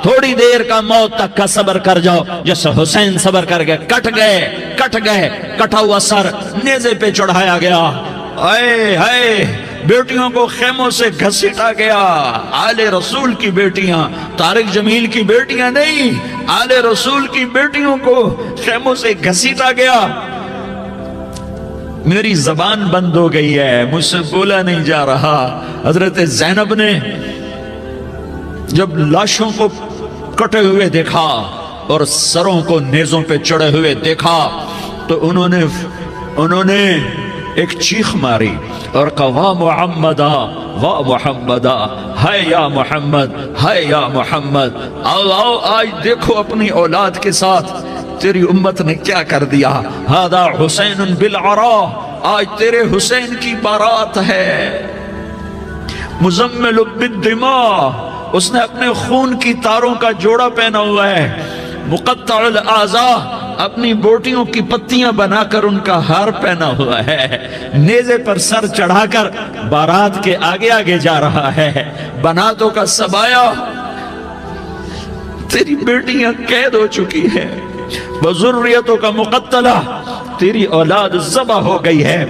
تھوڑی دیر کا موت تک کا صبر کر جاؤ، جیسے حسین صبر کر گئے، کٹ گئے، کٹا ہوا سر نیزے پہ چڑھایا گیا، اے ہائے بیٹیوں کو خیموں سے گھسیٹا گیا، آل رسول کی بیٹیاں، طارق جمیل کی بیٹیاں نہیں، آل رسول کی بیٹیوں کو خیموں سے گھسیٹا گیا۔ میری زبان بند ہو گئی ہے، مجھ سے بولا نہیں جا رہا۔ حضرت زینب نے جب لاشوں کو کٹے ہوئے دیکھا اور سروں کو نیزوں پہ چڑھے ہوئے دیکھا تو انہوں نے ایک چیخ ماری اور کہا واہ محمدہ، واہ محمدہ، ہائے یا محمد، ہائے یا محمد، آؤ آج دیکھو اپنی اولاد کے ساتھ تیری امت نے کیا کر دیا۔ ہذا حسین بالعراء، آج تیرے حسین کی بارات ہے۔ مزمل بالدماء، اس نے اپنے خون کی تاروں کا جوڑا پہنا ہوا ہے۔ مقطع الاعضاء، اپنی بوٹیوں کی پتیاں بنا کر ان کا ہار پہنا ہوا ہے، نیزے پر سر چڑھا کر بارات کے آگے آگے جا رہا ہے۔ بناتوں کا سبایا، تیری بیٹیاں قید ہو چکی ہیں، وذریتوں کا مقتلہ، تیری اولاد ذبح ہو گئی ہے۔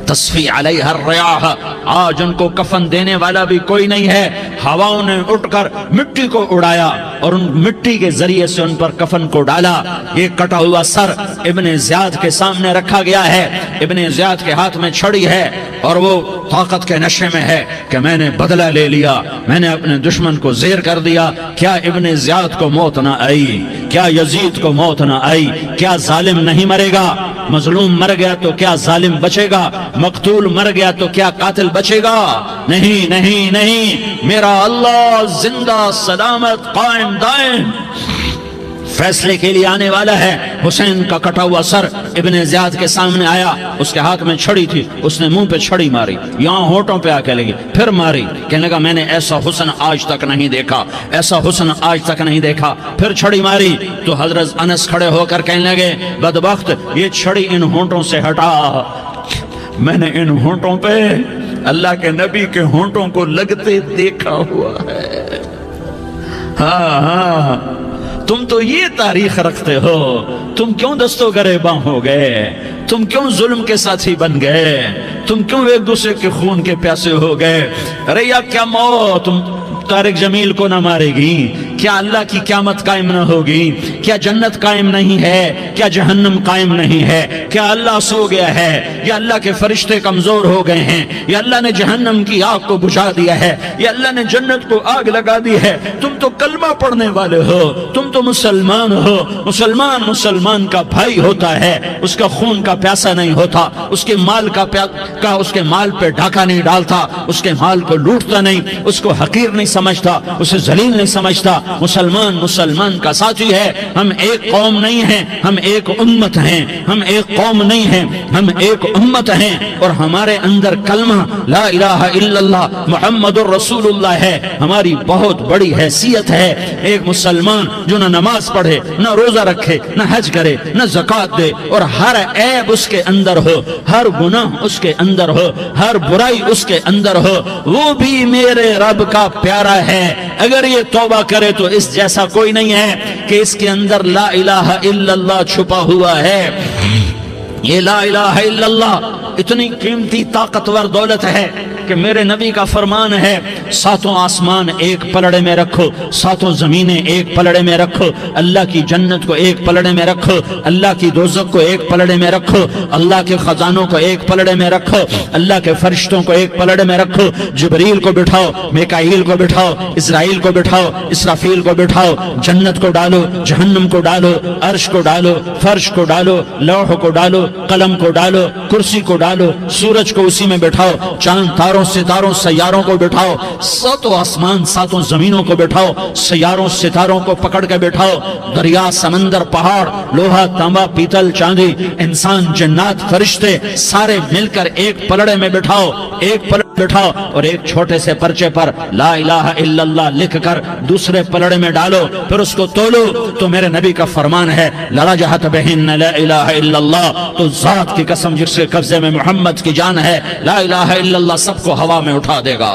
تصفی علیہ الریاح، آج ان کو کفن دینے والا بھی کوئی نہیں ہے۔ ہواؤں نے اٹھ کر مٹی کو اڑایا اور ان مٹی کے ذریعے سے ان پر کفن کو ڈالا۔ یہ کٹا ہوا سر ابن زیاد کے سامنے رکھا گیا ہے، ابن زیاد کے ہاتھ میں چھڑی ہے اور وہ طاقت کے نشے میں ہے کہ میں نے بدلہ لے لیا، میں نے اپنے دشمن کو زیر کر دیا۔ کیا ابن زیاد کو موت نہ آئی؟ کیا یزید کو موت نہ آئی؟ کیا ظالم نہیں مرے گا؟ مظلوم مر گیا تو کیا ظالم بچے گا؟ مقتول مر گیا تو کیا قاتل بچے گا؟ نہیں نہیں نہیں، میرا اللہ زندہ سلامت قائم دائم فیصلے کے لیے آنے والا ہے۔ حسین کا کٹا ہوا سر ابن زیاد کے سامنے آیا، اس کے ہاتھ میں چھڑی تھی، اس نے منہ پہ چھڑی ماری، یہاں ہونٹوں پہ آ کے لگی، پھر ماری، کہنے لگا میں نے ایسا حسن آج تک نہیں دیکھا، ایسا حسن آج تک نہیں دیکھا، پھر چھڑی ماری تو حضرت انس کھڑے ہو کر کہنے لگے بدبخت یہ چھڑی ان ہونٹوں سے ہٹا، میں نے ان ہونٹوں پہ اللہ کے نبی کے ہونٹوں کو لگتے دیکھا ہوا ہے۔ ہاں تم تو یہ تاریخ رکھتے ہو، تم کیوں دست و گریباں ہو گئے؟ تم کیوں ظلم کے ساتھی بن گئے؟ تم کیوں ایک دوسرے کے خون کے پیاسے ہو گئے؟ ارے یا کیا موت طارق جمیل کو نہ مارے گی؟ کیا اللہ کی قیامت قائم نہ ہوگی؟ کیا جنت قائم نہیں ہے؟ کیا جہنم قائم نہیں ہے؟ کیا اللہ سو گیا ہے؟ یا اللہ کے فرشتے کمزور ہو گئے ہیں؟ یا اللہ نے جہنم کی آگ کو بجھا دیا ہے؟ یا اللہ نے جنت کو آگ لگا دی ہے؟ تم تو کلمہ پڑھنے والے ہو، تم تو مسلمان ہو۔ مسلمان کا بھائی ہوتا ہے، اس کا خون کا پیاسا نہیں ہوتا، اس کے مال اس کے مال پہ ڈاکہ نہیں ڈالتا، اس کے مال کو لوٹتا نہیں، اس کو حقیر نہیں سمجھتا، اسے ذلیل نہیں سمجھتا۔ مسلمان کا ساتھی ہے۔ ہم ایک قوم نہیں ہیں، ہم ایک امت ہیں، ہم ایک قوم نہیں ہیں، ہم ایک امت ہیں، اور ہمارے اندر کلمہ لا الہ الا اللہ محمد الرسول اللہ ہے، ہماری بہت بڑی حیثیت ہے۔ ایک مسلمان جو نہ نماز پڑھے، نہ روزہ رکھے، نہ حج کرے، نہ زکوٰۃ دے، اور ہر عیب اس کے اندر ہو، ہر گناہ اس کے اندر ہو، ہر برائی اس کے اندر ہو، وہ بھی میرے رب کا پیارا ہے۔ اگر یہ توبہ کرے تو اس جیسا کوئی نہیں ہے کہ اس کے اندر لا الہ الا اللہ چھپا ہوا ہے۔ یہ لا الہ الا اللہ اتنی قیمتی طاقتور دولت ہے کہ میرے نبی کا فرمان ہے ساتوں آسمان ایک پلڑے میں رکھو، ساتوں زمینیں ایک پلڑے میں رکھو، اللہ کی جنت کو ایک پلڑے میں رکھو، اللہ کی دوزخ کو ایک پلڑے میں رکھو، اللہ کے خزانوں کو ایک پلڑے میں رکھو، اللہ کے فرشتوں کو ایک پلڑے میں رکھو، جبریل کو بٹھاؤ، میکائیل کو بٹھاؤ، اسرائیل کو بٹھاؤ، اسرافیل کو بٹھاؤ، جنت کو ڈالو، جہنم کو ڈالو، عرش کو ڈالو، فرش کو ڈالو، لوح کو ڈالو، قلم کو ڈالو، کرسی کو ڈالو، سورج کو اسی میں بٹھاؤ، چاند تاروں ستاروں سیاروں کو بٹھاؤ، ساتوں آسمان ساتوں زمینوں کو بٹھاؤ، سیاروں ستاروں کو پکڑ کے بٹھاؤ، دریا سمندر پہاڑ لوہا تانبا پیتل چاندی انسان جنات فرشتے سارے مل کر ایک پلڑے میں بٹھاؤ، ایک پلڑے بٹھاؤ، اور ایک چھوٹے سے پرچے پر لا الہ الا اللہ لکھ کر دوسرے پلڑے میں ڈالو، پھر اس کو تولو تو میرے نبی کا فرمان ہے لرجحت بہن لا الہ الا اللہ، تو ذات کی قسم جس کے قبضے میں محمد کی جان ہے، لا الہ الا اللہ سب کو ہوا میں اٹھا دے گا۔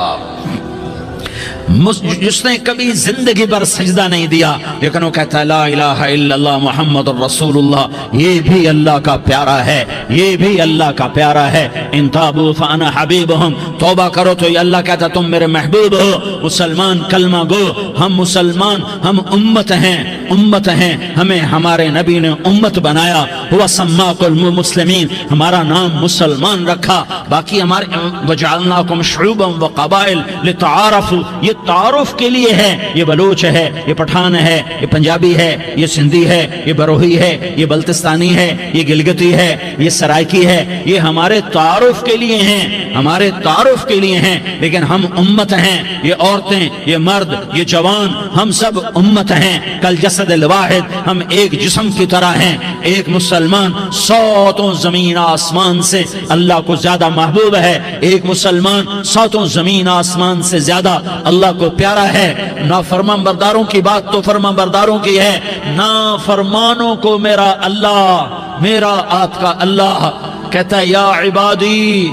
جس نے کبھی زندگی پر سجدہ نہیں دیا لیکن وہ کہتا ہے لا الہ الا اللہ محمد الرسول اللہ، یہ بھی اللہ کا پیارا ہے، یہ بھی اللہ کا پیارا ہے۔ ان تابوا فانا حبیبہم، توبہ کرو تو یہ اللہ کہتا تم میرے محبوب ہو۔ مسلمان کلمہ گو، ہم مسلمان، ہم امت ہیں، امت ہیں، ہمیں ہمارے نبی نے امت بنایا، ہوا سماکم المسلمین، ہمارا نام مسلمان رکھا، باقی ہمارے وجعلناکم شعوبا وقبائل لتعارفوا، یہ تعارف کے لیے ہے، یہ بلوچ ہے، یہ پٹھان ہے، یہ پنجابی ہے، یہ سندھی ہے، یہ بروہی ہے، یہ بلتستانی ہے، یہ گلگتی ہے، یہ سرائکی ہے، یہ ہمارے تعارف کے لیے ہیں، ہمارے تعارف کے لیے ہیں، لیکن ہم امت ہیں، یہ عورتیں، یہ مرد، یہ جوان، ہم سب امت ہیں، کل جسد الواحد، ہم ایک جسم کی طرح ہیں۔ ایک مسلمان سوتوں زمین آسمان سے اللہ کو زیادہ محبوب ہے، ایک مسلمان سوتوں زمین آسمان سے زیادہ اللہ کو پیارا ہے۔ نافرمان برداروں کی بات تو فرمان برداروں کی ہے، نافرمانوں کو میرا اللہ، میرا آپ کا اللہ کہتا ہے یا عبادی،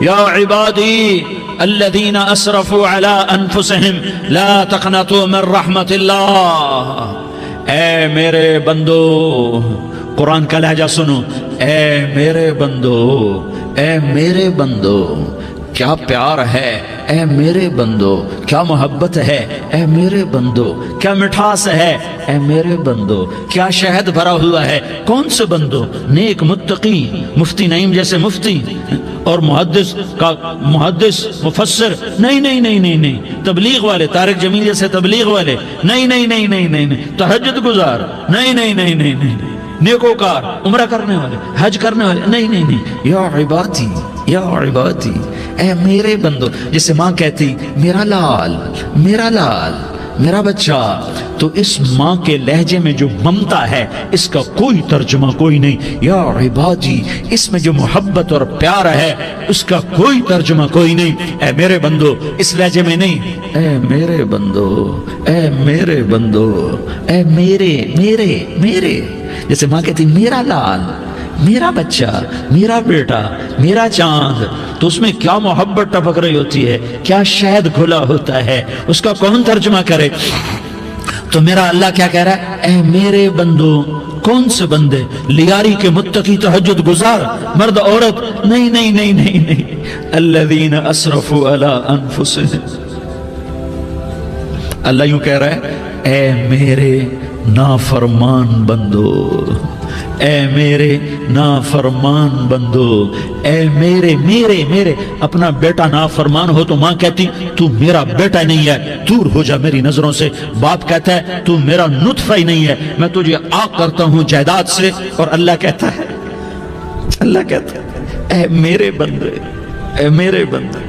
یا عبادی الذین اسرفوا علی انفسہم لا تقنطوا من رحمت اللہ، اے میرے بندو، قرآن کا لہجہ سنو، اے میرے بندو، اے میرے بندو، کیا پیار ہے، اے میرے بندو، کیا محبت ہے، اے میرے بندو، کیا مٹھاس ہے، اے میرے بندو، کیا شہد بھرا ہوا ہے۔ کون سے بندو؟ نیک متقی، مفتی نعیم جیسے مفتی اور محدث کا محدث مفسر، نہیں نہیں نہیں نہیں نہیں، تبلیغ والے طارق جمیل جیسے تبلیغ والے، نہیں نہیں نہیں نہیں نہیں، تہجد گزار، نہیں نہیں نہیں نہیں نہیں، نیکوکار، عمرہ کرنے والے، حج کرنے والے، نہیں نہیں نہیں، یا عبادی، یا عبادی، اے میرے بندو، جسے ماں کہتی میرا لال، میرا لال، میرا بچہ، تو اس ماں کے لہجے میں جو ممتا ہے اس کا کوئی ترجمہ کوئی نہیں۔ یا عبادی، اس میں جو محبت اور پیار ہے اس کا کوئی ترجمہ کوئی نہیں۔ اے میرے بندو، اس لہجے میں نہیں، اے میرے بندو، اے میرے بندو، اے میرے میرے میرے، جیسے ماں کہتی میرا لال، میرا بچہ، میرا بیٹا، میرا چاند، تو اس میں کیا محبت ٹپک رہی ہوتی ہے، کیا شہد کھلا ہوتا ہے، اس کا کون ترجمہ کرے؟ تو میرا اللہ کیا کہہ رہا ہے؟ اے میرے بندو، کون سے بندے؟ لیاری کے متقی، تہجد گزار، مرد عورت، نہیں نہیں نہیں نہیں نہیں، الذین اسرفوا علی انفسہم، اللہ یوں کہہ رہا ہے اے میرے نافرمان بندو، اے میرے نافرمان بندو، اے میرے میرے میرے، اپنا بیٹا نافرمان ہو تو ماں کہتی تو میرا بیٹا نہیں ہے، دور ہو جا میری نظروں سے۔ باپ کہتا ہے تو میرا نطفہ ہی نہیں ہے، میں تجھے عاق کرتا ہوں جائیداد سے۔ اور اللہ کہتا ہے، اللہ کہتا ہے اے میرے بندے، اے میرے بندے،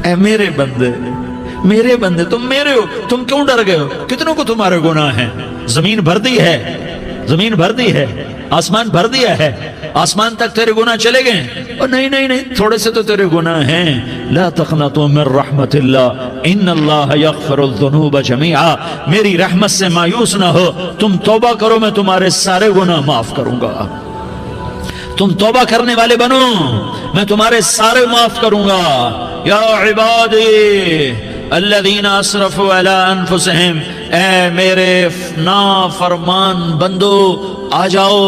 اے میرے بندے، میرے بندے، تم میرے ہو، تم کیوں ڈر گئے ہو؟ کتنوں کو تمہارے گناہ ہیں؟ زمین بھر دی ہے، زمین بھر دی ہے، آسمان بھر دیا ہے، آسمان تک تیرے گناہ چلے گئے ہیں؟ اور نہیں نہیں نہیں، تھوڑے سے تو تیرے گناہ ہیں۔ لا تقنطوا من رحمت اللہ ان اللہ یغفر الذنوب جميعا، میری رحمت سے مایوس نہ ہو، تم توبہ کرو میں تمہارے سارے گناہ معاف کروں گا۔ تم توبہ کرنے والے بنو، میں تمہارے سارے معاف کروں گا۔ یا عبادی الذین اسرفوا علی انفسہم، اے میرے نافرمان بندو، آ جاؤ،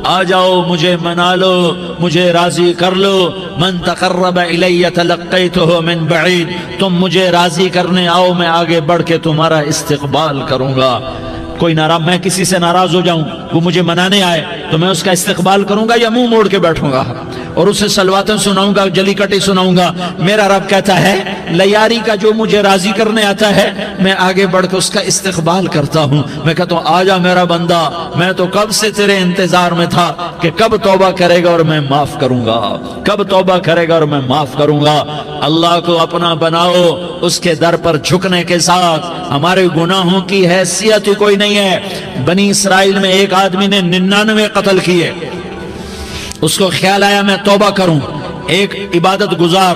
آ جاؤ، مجھے منا لو، مجھے راضی کر لو۔ من تقرب الی تلقیتہ من بعید، تم مجھے راضی کرنے آؤ، میں آگے بڑھ کے تمہارا استقبال کروں گا۔ کوئی ناراض، میں کسی سے ناراض ہو جاؤں، وہ مجھے منانے آئے تو میں اس کا استقبال کروں گا یا منہ موڑ کے بیٹھوں گا اور اسے سلواتیں سناؤں گا، جلی کٹی سناؤں گا؟ میرا رب کہتا ہے لیاری کا جو مجھے راضی کرنے آتا ہے میں آگے بڑھ کے اس کا استقبال کرتا ہوں۔ میں کہتا ہوں آ جا میرا بندہ، میں تو کب سے تیرے انتظار میں تھا کہ کب توبہ کرے گا اور میں معاف کروں گا، کب توبہ کرے گا اور میں معاف کروں گا۔ اللہ کو اپنا بناؤ، اس کے در پر جھکنے کے ساتھ۔ ہمارے گناہوں کی حیثیت ہی کوئی نہیں ہے۔ بنی اسرائیل میں ایک آدمی نے 99 قتل کیے، اس کو خیال آیا میں توبہ کروں، ایک عبادت گزار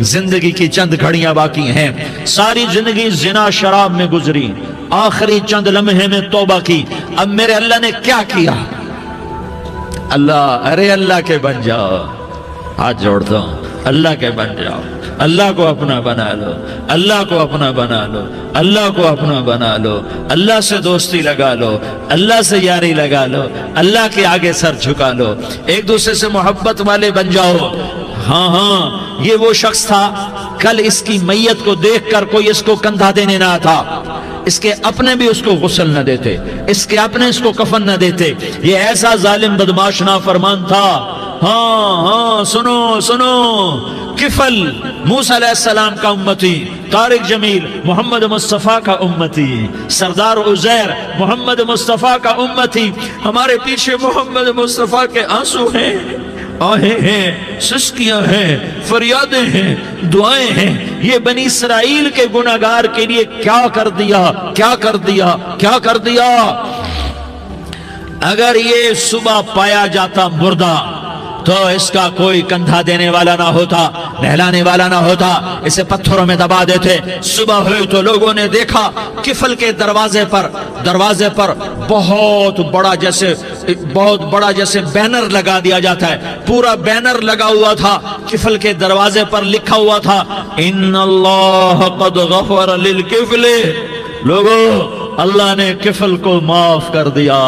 زندگی کی چند گھڑیاں باقی ہیں، ساری زندگی زنا شراب میں گزری، آخری چند لمحے میں توبہ کی، اب میرے اللہ نے کیا کیا؟ اللہ کے بن جاؤ، ہاتھ جوڑتا ہوں، اللہ کے بن جاؤ، اللہ کو اپنا بنا لو، اللہ کو اپنا بنا لو، اللہ کو اپنا بنا لو، اللہ سے دوستی لگا لو، اللہ سے یاری لگا لو، اللہ کے آگے سر جھکا لو، ایک دوسرے سے محبت والے بن جاؤ۔ ہاں یہ وہ شخص تھا، کل اس کی میت کو دیکھ کر کوئی اس کو کندھا دینے نہ آتا، اس کے اپنے بھی اس کو غسل نہ دیتے، اس کے اپنے اس کو کفن نہ دیتے، یہ ایسا ظالم بدماش نافرمان تھا۔ ہاں سنو، کفل موسیٰ علیہ السلام کا امتی، طارق جمیل محمد مصطفیٰ کا امتی، سردار عزیر محمد مصطفیٰ کا امتی، ہمارے پیچھے محمد مصطفیٰ کے آنسو ہیں، آہیں ہیں، سسکیاں ہیں، فریادیں ہیں، دعائیں ہیں، یہ بنی اسرائیل کے گناہگار کے لیے کیا کر دیا۔ اگر یہ صبح پایا جاتا مردہ تو اس کا کوئی کندھا دینے والا نہ ہوتا، نہلانے والا نہ ہوتا، اسے پتھروں میں دبا دیتے۔ صبح ہوئی تو لوگوں نے دیکھا کفل کے دروازے پر بہت بڑا جیسے بینر لگا دیا جاتا ہے، پورا بینر لگا ہوا تھا، کفل کے دروازے پر لکھا ہوا تھا ان اللہ قد غفر للکفل، لوگو اللہ نے کفل کو معاف کر دیا۔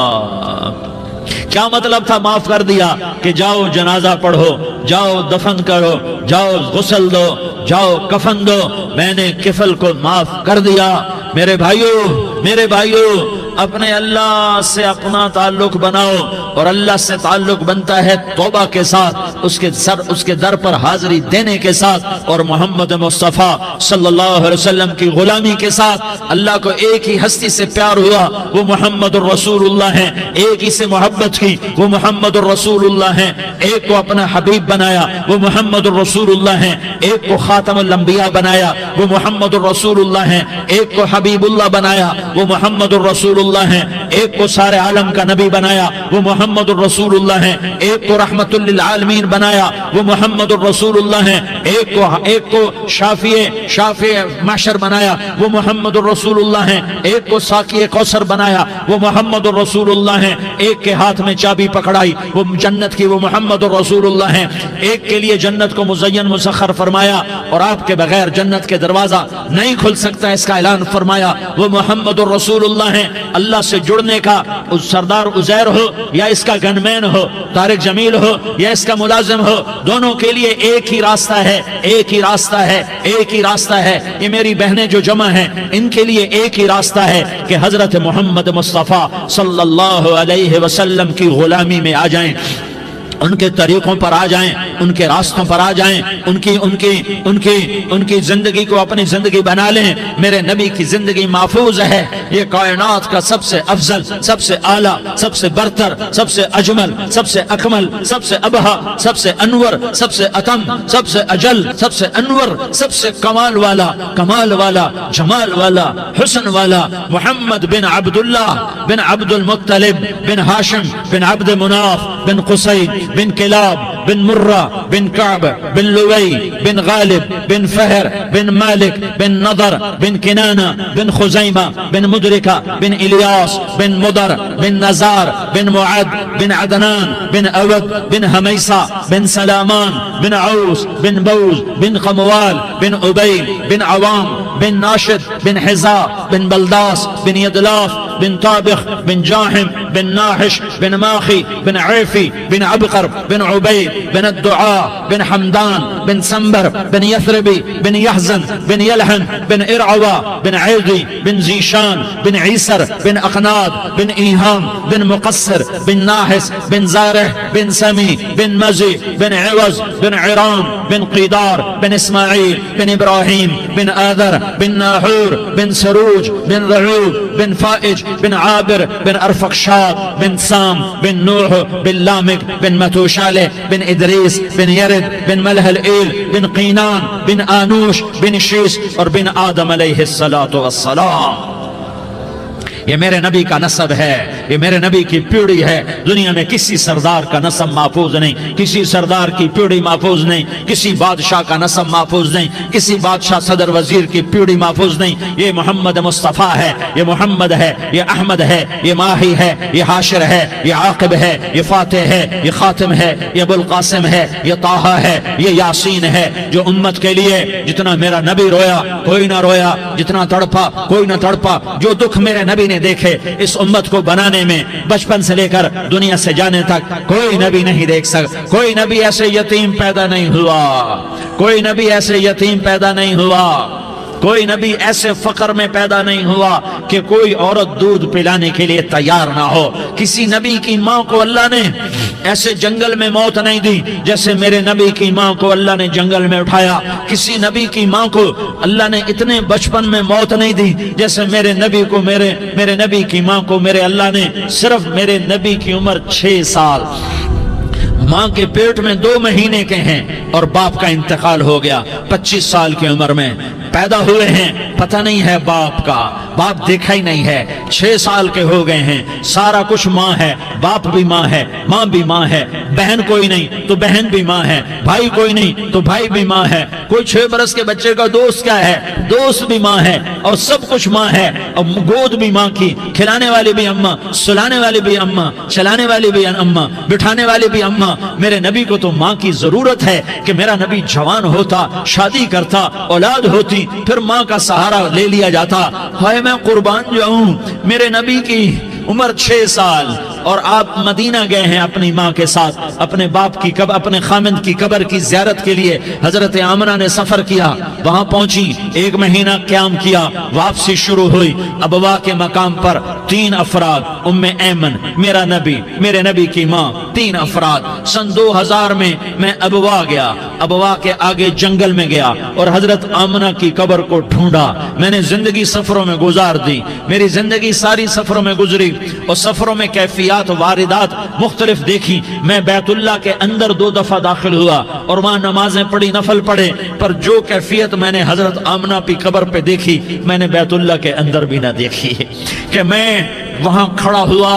کیا مطلب تھا معاف کر دیا؟ کہ جاؤ جنازہ پڑھو، جاؤ دفن کرو، جاؤ غسل دو، جاؤ کفن دو، میں نے کفل کو معاف کر دیا۔ میرے بھائیو اپنے اللہ سے اپنا تعلق بناؤ، اور اللہ سے تعلق بنتا ہے توبہ کے ساتھ، اس کے در پر حاضری دینے کے ساتھ، اور محمد مصطفیٰ صلی اللہ علیہ وسلم کی غلامی کے ساتھ۔ اللہ کو ایک ہی ہستی سے پیار ہوا، وہ محمد الرسول اللہ ہیں، ایک ہی سے محبت کی، وہ محمد الرسول اللہ ہیں، ایک کو اپنا حبیب بنایا، وہ محمد الرسول اللہ ہیں، ایک کو خاتم الانبیاء بنایا، وہ محمد الرسول اللہ ہیں، ایک کو حبیب اللہ بنایا، وہ محمد الرسول اللہ ہیں، ایک کو سارے عالم کا نبی بنایا، وہ محمد الرسول اللہ ہیں، ایک کو رحمت للعالمین بنایا، وہ محمد الرسول اللہ ہیں، ایک کو شافع محشر بنایا، وہ محمد الرسول اللہ ہیں، ایک کو ساقی کوثر بنایا، وہ محمد الرسول اللہ ہیں، ایک کے ہاتھ میں چابی پکڑائی وہ جنت کی، وہ محمد الرسول اللہ ہیں، ایک کے لیے جنت کو مزین مسخر فرمایا اور آپ کے بغیر جنت کے دروازہ نہیں کھل سکتا اس کا اعلان فرمایا، وہ محمد الرسول اللہ ہیں۔ اللہ سے جڑنے کا سردار عزیر ہو یا اس کا گنمین ہو، طارق جمیل ہو یا اس کا ملازم ہو، دونوں کے لیے ایک ہی راستہ ہے۔ یہ میری بہنیں جو جمع ہیں ان کے لیے ایک ہی راستہ ہے کہ حضرت محمد مصطفیٰ صلی اللہ علیہ وسلم کی غلامی میں آ جائیں، ان کے طریقوں پر آ جائیں، ان کے راستوں پر آ جائیں، ان کی زندگی کو اپنی زندگی بنا لیں۔ میرے نبی کی زندگی محفوظ ہے، یہ کائنات کا سب سے افضل، سب سے اعلیٰ، سب سے برتر، سب سے اجمل، سب سے اکمل، سب سے ابہا، سب سے انور، سب سے اتم، سب سے اجل، سب سے انور، سب سے کمال والا، جمال والا، حسن والا، محمد بن عبداللہ بن عبد المطلب بن ہاشم بن عبد مناف بن قصی بن کلاب بن مرہ بن کعب بن لوی بن غالب بن فہر بن مالک بن نضر بن کنانہ بن خزیمہ بن مدرکہ بن الیاس بن مدر بن نزار بن معد بن عدنان بن اود بن حمیسہ بن سلامان بن عوس بن بوز بن قموال بن عبیل بن عوام بن ناشد بن حزا بن بلداس بن یدلاف بن طابخ بن جاحم بن ناحش بن ماخی بن عیفی بن عبقر بن عبید بن الدعاء بن حمدان بن سنبر بن یثربی بن یحزن بن یلحن بن ارعوا بن عیدی بن زیشان بن عیسر بن اقناد بن ایہام بن مقصر بن ناحس بن زارح بن سمی بن مزی بن عوض بن عرام بن قیدار بن اسماعیل بن ابراہیم بن آذر بن ناحور بن سروج بن رعوب بن فائج بن عابر بن ارفقشاد بن سام بن نوح بن لامک بن متوشالہ بن ادریس بن یرد بن ملح الایل بن قینان بن آنوش بن شیس اور بن آدم علیہ الصلاۃ والسلام۔ یہ میرے نبی کا نسب ہے، یہ میرے نبی کی پیڑھی ہے۔ دنیا میں کسی سردار کا نسب محفوظ نہیں، کسی سردار کی پیڑھی محفوظ نہیں، کسی بادشاہ کا نسب محفوظ نہیں، کسی بادشاہ صدر وزیر کی پیڑھی محفوظ نہیں۔ یہ محمد مصطفیٰ ہے، یہ محمد ہے، یہ احمد ہے، یہ ماہی ہے، یہ حاشر ہے، یہ عاقب ہے، یہ فاتح ہے، یہ خاتم ہے، یہ ابو القاسم ہے، یہ طٰہٰ ہے، یہ یاسین ہے۔ جو امت کے لیے جتنا میرا نبی رویا کوئی نہ رویا، جتنا تڑپا کوئی نہ تڑپا، جو دکھ میرے نبی نے دیکھے اس امت کو بنانے میں، بچپن سے لے کر دنیا سے جانے تک کوئی نبی نہیں دیکھ سکتا۔ کوئی نبی ایسے یتیم پیدا نہیں ہوا، کوئی نبی ایسے یتیم پیدا نہیں ہوا، کوئی نبی ایسے فقر میں پیدا نہیں ہوا کہ کوئی عورت دودھ پلانے کے لیے تیار نہ ہو۔ کسی نبی کی ماں کو اللہ نے ایسے جنگل میں موت نہیں دی جیسے میرے نبی کی ماں کو اللہ نے جنگل میں اٹھایا۔ کسی نبی کی ماں کو اللہ نے اتنے بچپن میں موت نہیں دی جیسے میرے نبی کو، میرے نبی کی ماں کو میرے اللہ نے صرف میرے نبی کی عمر 6 سال، ماں کے پیٹ میں 2 مہینے کے ہیں اور باپ کا انتقال ہو گیا 25 سال کی عمر میں پیدا ہوئے ہیں، پتہ نہیں ہے باپ کا، باپ دیکھا ہی نہیں ہے، 6 سال کے ہو گئے ہیں، سارا کچھ ماں ہے، باپ بھی ماں ہے، ماں بھی ماں ہے، بہن کوئی نہیں تو بہن بھی ماں ہے، بھائی کوئی نہیں تو بھائی بھی ماں ہے، کوئی 6 برس کے بچے کا دوست کیا ہے، دوست بھی ماں ہے، اور سب کچھ ماں ہے، اور گود بھی ماں کی، کھلانے والی بھی اماں، سلانے والی بھی اماں، چلانے والی بھی اماں، بٹھانے والی بھی اماں۔ میرے نبی کو تو ماں کی ضرورت ہے کہ میرا نبی جوان ہوتا، شادی کرتا، اولاد ہوتی، پھر ماں کا سہارا لے لیا جاتا۔ ہائے میں قربان جاؤں، میرے نبی کی عمر 6 سال اور آپ مدینہ گئے ہیں اپنی ماں کے ساتھ، اپنے باپ کی اپنے خامند کی قبر کی زیارت کے لیے حضرت آمنہ نے سفر کیا، وہاں پہنچی، 1 مہینہ قیام کیا، واپسی شروع ہوئی۔ ابوا کے مقام پر 3 افراد، ام ایمن، میرا نبی، میرے نبی کی ماں، 3 افراد۔ سن 2000 میں ابوا گیا، ابوا کے آگے جنگل میں گیا اور حضرت آمنہ کی قبر کو ڈھونڈا۔ میں نے زندگی سفروں میں گزار دی، میری زندگی ساری سفروں میں گزری، اور سفروں میں کیفیات واردات مختلف دیکھی۔ میں بیت اللہ کے اندر 2 دفعہ داخل ہوا اور وہاں نمازیں پڑھی، نفل پڑھے، پر جو کیفیت میں نے حضرت آمنہ کی قبر پہ دیکھی میں نے بیت اللہ کے اندر بھی نہ دیکھی، کہ میں وہاں کھڑا ہوا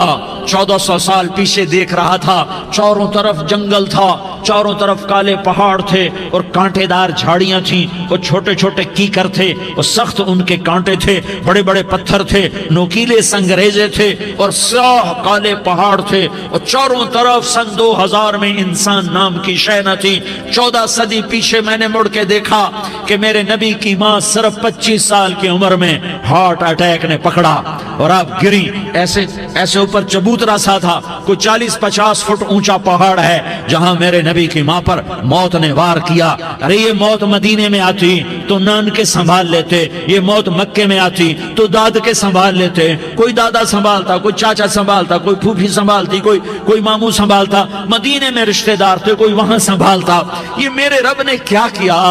1400 سال پیچھے دیکھ رہا تھا، چاروں طرف جنگل تھا، چاروں طرف کالے پہاڑ تھے اور کانٹے دار جھاڑیاں تھیں، وہ چھوٹے چھوٹے کیکر تھے، وہ سخت ان کے کانٹے تھے، بڑے بڑے پتھر تھے، نوکیلے سنگریزے تھے اور سیاہ کالے پہاڑ تھے، اور چاروں طرف سن 2000 میں انسان نام کی شے نہ تھی۔ 14 صدی پیچھے میں نے مڑ کے دیکھا کہ میرے نبی کی ماں صرف 25 سال کی عمر میں ہارٹ اٹیک نے پکڑا اور آپ گری، ایسے اوپر چبوترا سا تھا، کوئی 40-50 فٹ اونچا پہاڑ ہے جہاں میرے نبی کی ماں پر موت نے وار کیا۔ ارے یہ موت مدینے میں آتی تو نان کے سنبھال لیتے، یہ موت مکے میں آتی تو داد کے سنبھال لیتے، کوئی دادا سنبھالتا، کوئی چاچا سنبھالتا، کوئی پھوپھی سنبھالتی، کوئی ماموں سنبھالتا، مدینے میں رشتہ دار تھے، کوئی وہاں سنبھالتا۔ یہ میرے رب نے کیا کیا؟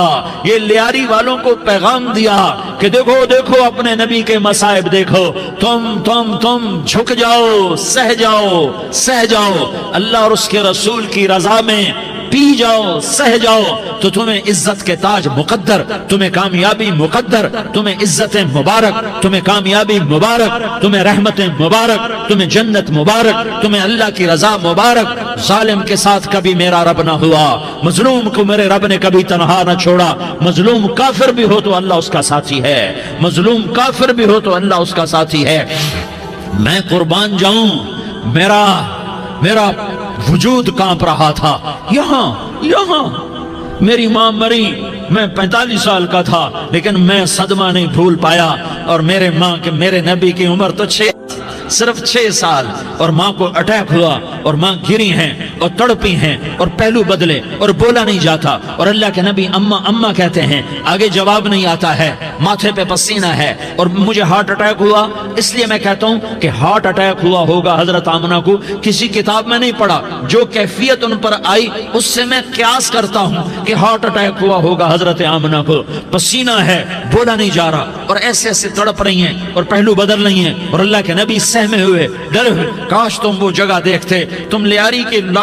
یہ لیاری والوں کو پیغام دیا کہ دیکھو دیکھو اپنے نبی کے مصائب دیکھو، تم جھک جاؤ، سہ جاؤ، اللہ اور اس کے رسول کی رضا میں پی جاؤ، سہ جاؤ، تو تمہیں عزت کے تاج مقدر، تمہیں کامیابی مقدر، تمہیں عزت مبارک، تمہیں کامیابی مبارک، تمہیں رحمت مبارک، تمہیں جنت مبارک، تمہیں اللہ کی رضا مبارک۔ ظالم کے ساتھ کبھی میرا رب نہ ہوا، مظلوم کو میرے رب نے کبھی تنہا نہ چھوڑا۔ مظلوم کافر بھی ہو تو اللہ اس کا ساتھی ہے، مظلوم کافر بھی ہو تو اللہ اس کا ساتھی ہے۔ میں قربان جاؤں، میرا وجود کانپ رہا تھا۔ یہاں میری ماں مری، میں 45 سال کا تھا، لیکن میں صدمہ نہیں بھول پایا، اور میرے نبی کی عمر تو صرف 6 سال، اور ماں کو اٹیک ہوا اور ماں گری ہیں اور تڑپی ہیں اور پہلو بدلے اور بولا نہیں جاتا، اور اللہ کے نبی اماں کہتے ہیں، آگے جواب نہیں آتا ہے، ماتھے پہ پسینہ ہے، اور مجھے ہارٹ اٹیک ہوا۔ اس لیے میں کہتا ہوں کہ ہارٹ اٹیک ہوا ہوگا حضرت آمنہ کو، کسی کتاب میں نہیں پڑھا، جو کیفیت ان پر آئی اس سے میں قیاس کرتا ہوں کہ ہارٹ اٹیک ہوا ہوگا حضرت آمنہ کو۔ پسینہ ہے، بولا نہیں جا رہا، اور ایسے تڑپ رہی ہیں اور پہلو بدل رہی ہیں، اور اللہ کے نبی سہمے ہوئے، ڈرے ہوئے۔ کاش تم وہ جگہ دیکھتے، تم لیاری کے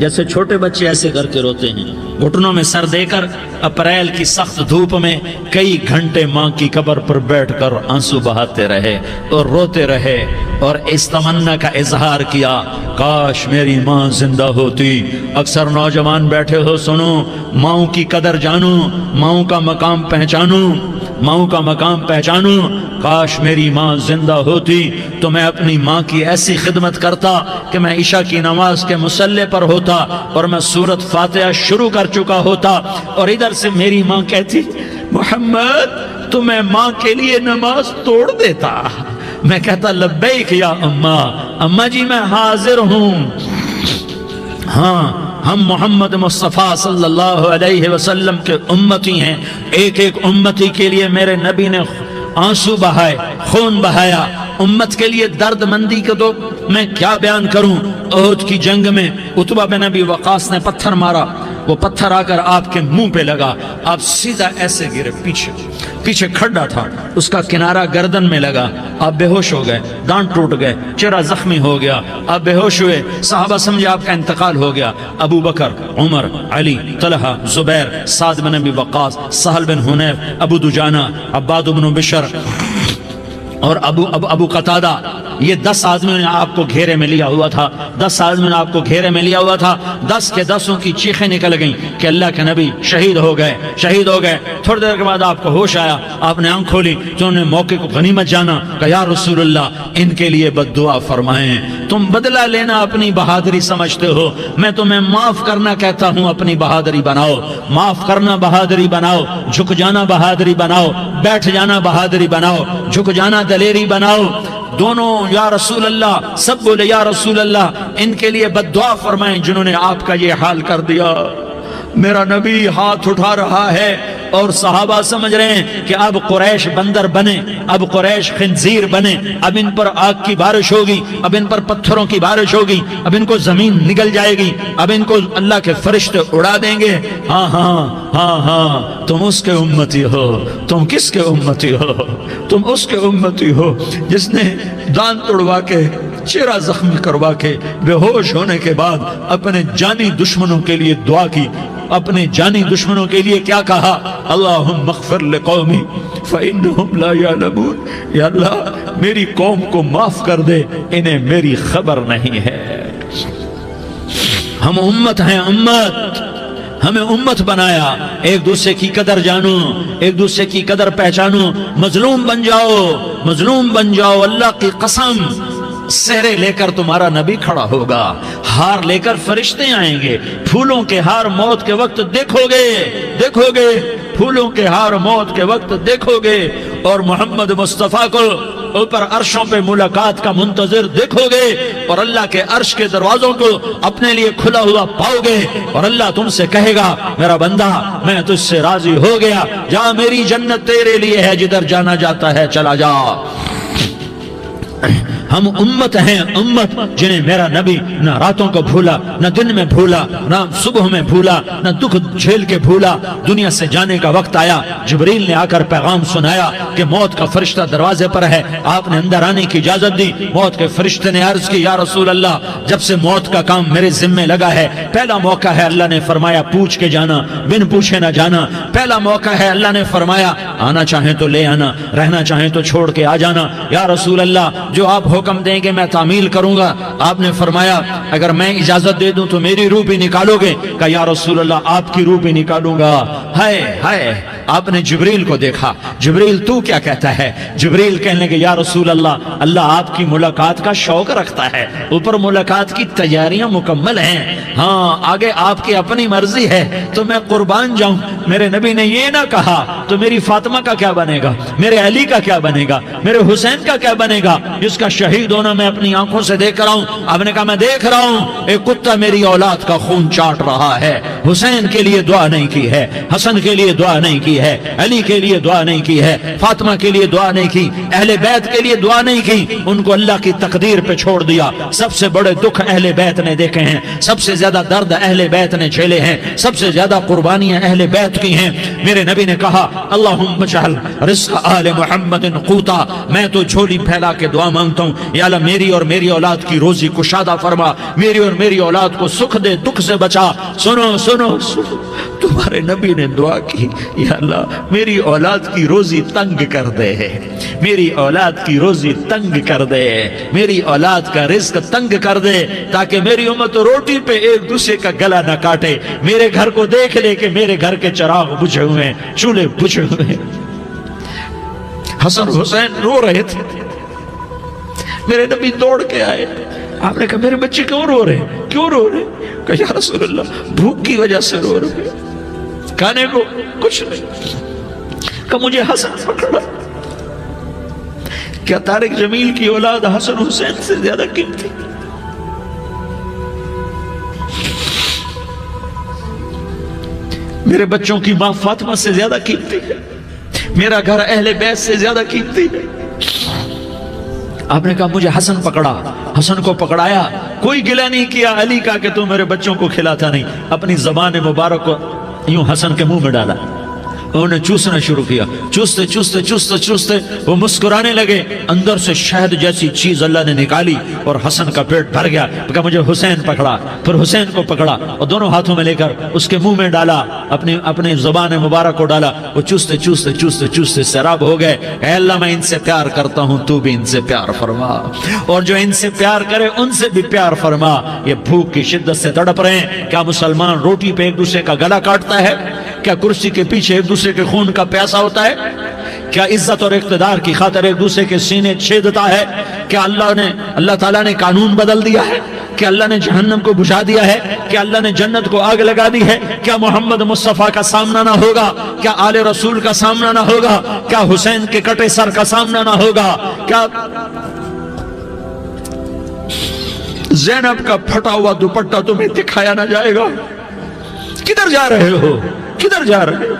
جیسے چھوٹے بچے ایسے کر کے روتے ہیں، گھٹنوں میں سر دے کر اپریل کی سخت دھوپ میں کئی گھنٹے ماں کی قبر پر بیٹھ کر آنسو بہاتے رہے اور روتے رہے اور اس تمنا کا اظہار کیا، کاش میری ماں زندہ ہوتی۔ اکثر نوجوان بیٹھے ہو، سنو، ماؤں کی قدر جانو، ماؤں کا مقام پہچانو، ماؤں کا مقام پہچانو۔ کاش میری ماں زندہ ہوتی تو میں اپنی ماں کی ایسی خدمت کرتا کہ میں عشاء کی نماز کے مصلی پر ہوتا اور میں سورۃ فاتحہ شروع کر چکا ہوتا، اور ادھر سے میری ماں کہتی محمد تو میں ماں کے لیے نماز توڑ دیتا۔ میں کہتا لبیک یا اماں، اماں جی میں حاضر ہوں۔ ہاں، ہم محمد مصطفیٰ صلی اللہ علیہ وسلم کے امتی ہیں، ایک ایک امتی کے لیے میرے نبی نے آنسو بہائے، خون بہایا، امت کے لیے درد مندی کو تو میں کیا بیان کروں۔ احد کی جنگ میں عتبہ بن ابی وقاص نے پتھر مارا، وہ پتھر آ کر آپ کے منہ پہ لگا، آپ سیدھا ایسے گرے، پیچھے کھڈا تھا، اس کا کنارہ گردن میں لگا، آپ بے ہوش ہو گئے، دانت ٹوٹ گئے، چہرہ زخمی ہو گیا، آپ بے ہوش ہوئے، صحابہ سمجھے آپ کا انتقال ہو گیا۔ ابو بکر، عمر، علی، طلحہ، زبیر، سعد بن ابی وقاص، سہل بن حنیف، ابو دجانہ، عباد بن بشر اور ابو قتادہ، یہ 10 آدمیوں نے آپ کو گھیرے میں لیا ہوا تھا، 10 آدمیوں نے آپ کو گھیرے میں لیا ہوا تھا۔ 10 کے 10 کی چیخیں نکل گئیں کہ اللہ کے نبی شہید ہو گئے۔ تھوڑی دیر کے بعد آپ کو ہوش آیا، آپ نے آنکھ کھولی تو انہوں نے موقع کو غنیمت جانا کہ یا رسول اللہ ان کے لیے بد دعا فرمائیں۔ تم بدلہ لینا اپنی بہادری سمجھتے ہو، میں تمہیں معاف کرنا کہتا ہوں، اپنی بہادری بناؤ، معاف کرنا بہادری بناؤ، جھک جانا بہادری بناؤ، بیٹھ جانا بہادری بناؤ، جھک جانا دلیری بناؤ۔ دونوں یا رسول اللہ، سب بولے یا رسول اللہ ان کے لیے بد دعا فرمائیں جنہوں نے آپ کا یہ حال کر دیا۔ میرا نبی ہاتھ اٹھا رہا ہے اور صحابہ سمجھ رہے ہیں کہ اب قریش بندر بنے، اب قریش خنزیر بنے، اب ان پر آگ کی بارش ہوگی، اب ان پر پتھروں کی بارش ہوگی، اب ان کو زمین نگل جائے گی، اب ان کو اللہ کے فرشتے اڑا دیں گے۔ ہاں ہاں ہاں ہاں، تم اس کے امتی ہو۔ تم کس کے امتی ہو؟ تم اس کے امتی ہو جس نے دانت توڑوا کے، چہرہ زخمی کروا کے، بے ہوش ہونے کے بعد اپنے جانی دشمنوں کے لیے دعا کی، اپنے جانی دشمنوں کے لیے کیا کہا؟ اللہم اغفر لقومی فإنہم لا یعلمون، یا اللہ میری قوم کو معاف کر دے، انہیں میری خبر نہیں ہے۔ ہم امت ہیں، امت، ہمیں امت بنایا، ایک دوسرے کی قدر جانو، ایک دوسرے کی قدر پہچانو، مظلوم بن جاؤ، مظلوم بن جاؤ۔ اللہ کی قسم، سہرے لے کر تمہارا نبی کھڑا ہوگا، ہار لے کر فرشتے آئیں گے، پھولوں کے ہار موت کے وقت دیکھو گے، پھولوں کے ہار موت کے وقت دیکھو گے، اور محمد مصطفیٰ کو اوپر عرشوں پہ ملاقات کا منتظر دیکھو گے، اور اللہ کے عرش کے دروازوں کو اپنے لیے کھلا ہوا پاؤ گے، اور اللہ تم سے کہے گا میرا بندہ میں تجھ سے راضی ہو گیا، جا میری جنت تیرے لیے ہے، جدھر جانا جاتا ہے چلا جا۔ ہم امت ہیں، امت جنہیں میرا نبی نہ راتوں کو بھولا، نہ دن میں بھولا، نہ صبح میں بھولا، نہ دکھ جھیل کے بھولا۔ دنیا سے جانے کا وقت آیا، جبریل نے آ کر پیغام سنایا کہ موت کا فرشتہ دروازے پر ہے، آپ نے اندر آنے کی اجازت دی۔ موت کے فرشتے نے عرض کی یا رسول اللہ جب سے موت کا کام میرے ذمہ لگا ہے، پہلا موقع ہے، اللہ نے فرمایا پوچھ کے جانا، بن پوچھے نہ جانا۔ پہلا موقع ہے، اللہ نے فرمایا آنا چاہیں تو لے آنا، رہنا چاہیں تو چھوڑ کے آ جانا۔ یا رسول اللہ جو آپ حکم دیں گے میں تعمیل کروں گا۔ آپ نے فرمایا اگر میں اجازت دے دوں تو میری روح بھی نکالو گے؟ کہا یا رسول اللہ آپ کی روح بھی نکالوں گا۔ ہائے آپ نے جبریل کو دیکھا، جبریل تو کیا کہتا ہے؟ جبریل کہنے لگے یا رسول اللہ اللہ آپ کی ملاقات کا شوق رکھتا ہے، اوپر ملاقات کی تیاریاں مکمل ہیں، ہاں آگے آپ کی اپنی مرضی ہے تو میں قربان جاؤں۔ میرے نبی نے یہ نہ کہا تو میری فاطمہ کا کیا بنے گا، میرے علی کا کیا بنے گا، میرے حسین کا کیا بنے گا جس کا شہید ہونا میں اپنی آنکھوں سے دیکھ رہا ہوں۔ آپ نے کہا میں دیکھ رہا ہوں ایک کتا میری اولاد کا خون چاٹ رہا ہے۔ حسین کے لیے دعا نہیں کی ہے، حسن کے لیے دعا نہیں کی ہے، علی کے لیے دعا نہیں کی ہے، فاطمہ کے لیے دعا نہیں کی، اہل بیت کے لیے دعا نہیں کی، ان کو اللہ کی تقدیر پہ چھوڑ دیا۔ سب سے بڑے دکھ اہل بیت نے دیکھے ہیں، سب سے زیادہ درد اہل بیت نے جھیلے ہیں، سب سے زیادہ قربانیاں اہل بیت کی ہیں۔ میرے نبی نے کہا اللہم اجعل رزق آل محمد قوتا، میں تو جھولی پھیلا کے دعا مانگتا ہوں، یا اللہ میری اور میری اولاد کی روزی کشادہ فرما، میری اور میری اولاد کو سکھ دے، دکھ سے بچا۔ سنو سنو سنو، تمہارے نبی نے دعا کی، یا اللہ میری اولاد کی روزی تنگ کر دے، میری اولاد کی روزی تنگ کر دے، میری اولاد کا رزق تنگ کر دے، تاکہ میری امت روٹی پہ ایک دوسرے کا گلا نہ کاٹے، میرے گھر کو دیکھ لے کہ میرے گھر کے چراغ بجھے ہوئے ہیں، چولہے بجھے ہوئے ہیں۔ حسن حسین رو رہے تھے، میرے نبی دوڑ کے آئے، آپ نے کہا میرے بچے کیوں رو رہے ہیں، کیوں رو رہے ہیں؟ کہا یا رسول اللہ بھوک کی وجہ سے رو رہے ہیں، کھانے کو کچھ نہیں۔ کہا مجھے حسن پکڑا۔ کیا طارق جمیل کی اولاد حسن حسین سے زیادہ قیمتی؟ میرے بچوں کی ماں فاطمہ سے زیادہ قیمتی ہے، میرا گھر اہل بیت سے زیادہ قیمتی ہے۔ آپ نے کہا مجھے حسن پکڑا، حسن کو پکڑایا، کوئی گلہ نہیں کیا علی کا کہ تو میرے بچوں کو کھلاتا نہیں، اپنی زبان مبارک کو یوں حسن کے منہ میں ڈالا، انہوں نے چوسنا شروع کیا، چوستے چوستے چوستے چوستے وہ مسکرانے لگے، اندر سے شہد جیسی چیز اللہ نے نکالی اور حسن کا پیٹ بھر گیا۔ کہا مجھے حسین پکڑا، پھر حسین کو پکڑا اور دونوں ہاتھوں میں لے کر اس کے منہ میں ڈالا، اپنی زبان مبارک کو ڈالا، وہ چوستے چوستے چوستے چوستے سیراب ہو گئے۔ اے اللہ میں ان سے پیار کرتا ہوں، تو بھی ان سے پیار فرما، اور جو ان سے پیار کرے ان سے بھی پیار فرما۔ یہ بھوک کی شدت سے تڑپ رہے ہیں، کیا مسلمان روٹی پہ ایک دوسرے کا گلا کاٹتا ہے؟ کیا کرسی کے پیچھے ایک دوسرے کے خون کا پیاسا ہوتا ہے؟ کیا عزت اور اقتدار کی خاطر ایک دوسرے کے سینے چھیدتا ہے؟ کیا اللہ تعالیٰ نے قانون بدل دیا ہے؟ کیا اللہ نے جہنم کو بجھا دیا ہے؟ کیا اللہ نے جنت کو آگ لگا دی ہے؟ کیا محمد مصطفیٰ کا سامنا نہ ہوگا؟ کیا آل رسول کا سامنا نہ ہوگا؟ کیا حسین کے کٹے سر کا سامنا نہ ہوگا؟ کیا زینب کا پھٹا ہوا دوپٹہ تمہیں دکھایا نہ جائے گا؟ کدھر جا رہے ہو؟ کدھر جا رہے ہو؟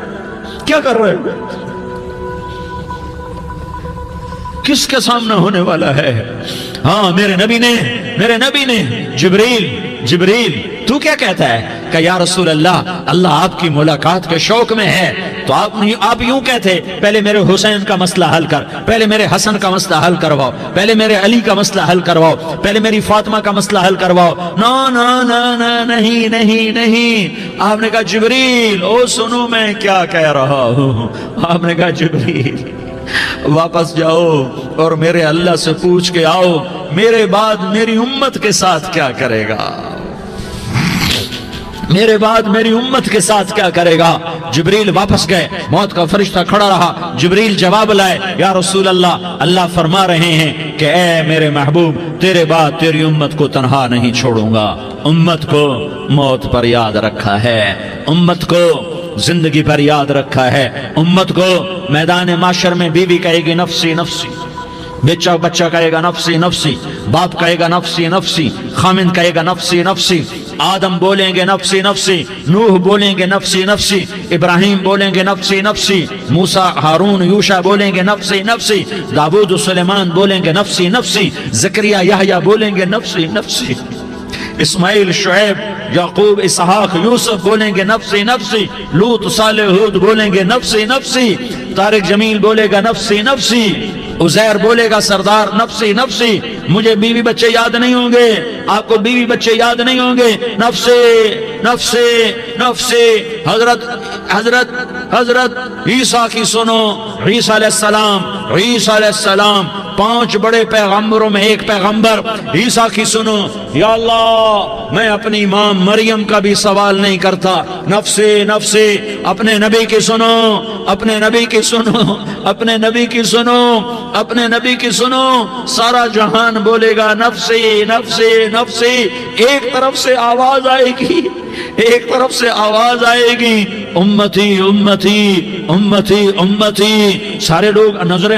کیا کر رہے ہو؟ کس کے سامنے ہونے والا ہے؟ ہاں میرے نبی نے جبریل تو کیا کہتا ہے کہ یا رسول اللہ آپ کی ملاقات کے شوق میں ہے، تو آپ یوں کہتے پہلے میرے حسین کا مسئلہ حل کر، پہلے میرے حسن کا مسئلہ حل کرواؤ، پہلے میرے علی کا مسئلہ حل کرواؤ، پہلے میری فاطمہ کا مسئلہ حل کرواؤ۔ نہیں، آپ نے کہا جبریل او سنو میں کیا کہہ رہا ہوں۔ آپ نے کہا جبریل واپس جاؤ اور میرے اللہ سے پوچھ کے آؤ میرے بعد میری امت کے ساتھ کیا کرے گا، میرے بعد میری امت کے ساتھ کیا کرے گا۔ جبریل واپس گئے، موت کا فرشتہ کھڑا رہا، جبریل جواب لائے یا رسول اللہ فرما رہے ہیں کہ اے میرے محبوب تیرے بعد تیری امت کو تنہا نہیں چھوڑوں گا، امت کو موت پر یاد رکھا ہے، امت کو زندگی پر یاد رکھا ہے، امت کو میدان معاشر میں بیوی کہے گی نفسی نفسی، بچہ کہے گا نفسی نفسی، باپ کہے گا نفسی نفسی، خامن کہے گا نفسی نفسی، آدم بولیں گے نفسی نفسی، نوح بولیں گے نفسی نفسی، ابراہیم بولیں گے نفسی نفسی، موسیٰ ہارون یوشع بولیں گے نفسی نفسی، داؤد سلیمان بولیں گے نفسی نفسی، زکریا یحییٰ بولیں گے نفسی نفسی، اسماعیل شعیب یعقوب اسحاق یوسف بولیں گے نفسی نفسی، لوط صالح ہود بولیں گے نفسی نفسی، طارق جمیل بولے گا نفسی نفسی، عزیر بولے گا سردار نفسی نفسی، مجھے بیوی بچے یاد نہیں ہوں گے، آپ کو بیوی بچے یاد نہیں ہوں گے، نفسی نفسی نفسی۔ حضرت عیسیٰ کی سنو، عیسیٰ علیہ السلام 5 بڑے پیغمبروں میں ایک پیغمبر عیسیٰ کی سنو، یا اللہ میں اپنی ماں مریم کا بھی سوال نہیں کرتا، نفسی نفسی۔ اپنے نبی کی سنو، اپنے نبی کی سنو، اپنے نبی کی سنو، اپنے نبی کی سنو، سارا جہان بولے گا نفسی نفسی نفسی۔ ایک طرف سے آواز آئے گی، ایک طرف سے آواز آئے گی امتی امتی امتی امتی، سارے لوگ نظریں